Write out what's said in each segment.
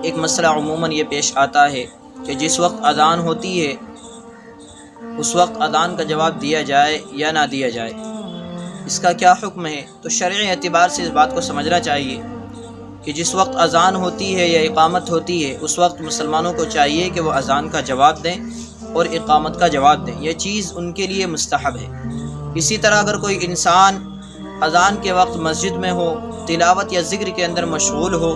ایک مسئلہ عموماً یہ پیش آتا ہے کہ جس وقت اذان ہوتی ہے اس وقت اذان کا جواب دیا جائے یا نہ دیا جائے، اس کا کیا حکم ہے؟ تو شرعی اعتبار سے اس بات کو سمجھنا چاہیے کہ جس وقت اذان ہوتی ہے یا اقامت ہوتی ہے اس وقت مسلمانوں کو چاہیے کہ وہ اذان کا جواب دیں اور اقامت کا جواب دیں، یہ چیز ان کے لیے مستحب ہے۔ اسی طرح اگر کوئی انسان اذان کے وقت مسجد میں ہو، تلاوت یا ذکر کے اندر مشغول ہو،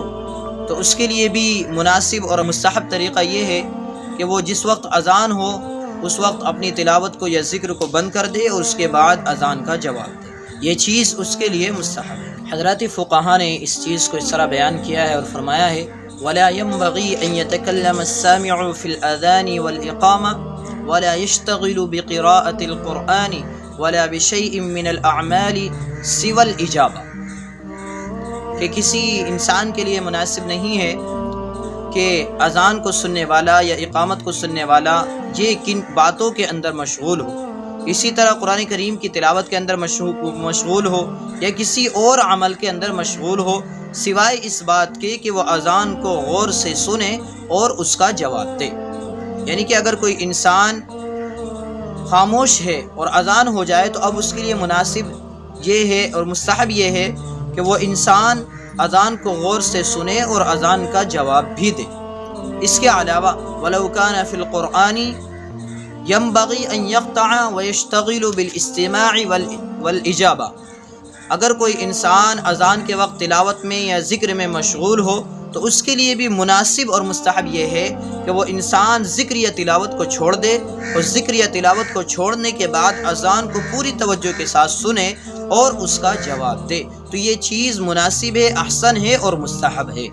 تو اس کے لیے بھی مناسب اور مستحب طریقہ یہ ہے کہ وہ جس وقت اذان ہو اس وقت اپنی تلاوت کو یا ذکر کو بند کر دے اور اس کے بعد اذان کا جواب دے، یہ چیز اس کے لیے مستحب ہے۔ حضرات فقہا نے اس چیز کو اس طرح بیان کیا ہے اور فرمایا ہے وَلَا يَنبَغِي أَن يَتَكَلَّمَ السَّامِعُ فِي الْأَذَانِ وَالْإِقَامَةِ وَلَا يَشْتَغِلُ بِقِرَاءَةِ الْقُرْآنِ وَلَا بِشَيْءٍ مِّنَ الْأَعْمَالِ سِوَى الْإِجَابَةِ، کہ کسی انسان کے لیے مناسب نہیں ہے کہ اذان کو سننے والا یا اقامت کو سننے والا یہ کن باتوں کے اندر مشغول ہو، اسی طرح قرآن کریم کی تلاوت کے اندر مشغول ہو یا کسی اور عمل کے اندر مشغول ہو، سوائے اس بات کے کہ وہ اذان کو غور سے سنے اور اس کا جواب دے۔ یعنی کہ اگر کوئی انسان خاموش ہے اور اذان ہو جائے تو اب اس کے لیے مناسب یہ ہے اور مستحب یہ ہے کہ وہ انسان اذان کو غور سے سنے اور اذان کا جواب بھی دے۔ اس کے علاوہ وَلَوْ كَانَ فِي الْقُرْآنِ يَنبَغِي أَن يَقْطَعَ وَيَشْتَغِلُ بِالْإِسْتِمَاعِ وَالْإِجَابَةِ، اگر کوئی انسان اذان کے وقت تلاوت میں یا ذکر میں مشغول ہو تو اس کے لیے بھی مناسب اور مستحب یہ ہے کہ وہ انسان ذکر یا تلاوت کو چھوڑ دے اور ذکر یا تلاوت کو چھوڑنے کے بعد اذان کو پوری توجہ کے ساتھ سنے اور اس کا جواب دے، تو یہ چیز مناسب ہے، احسن ہے اور مستحب ہے۔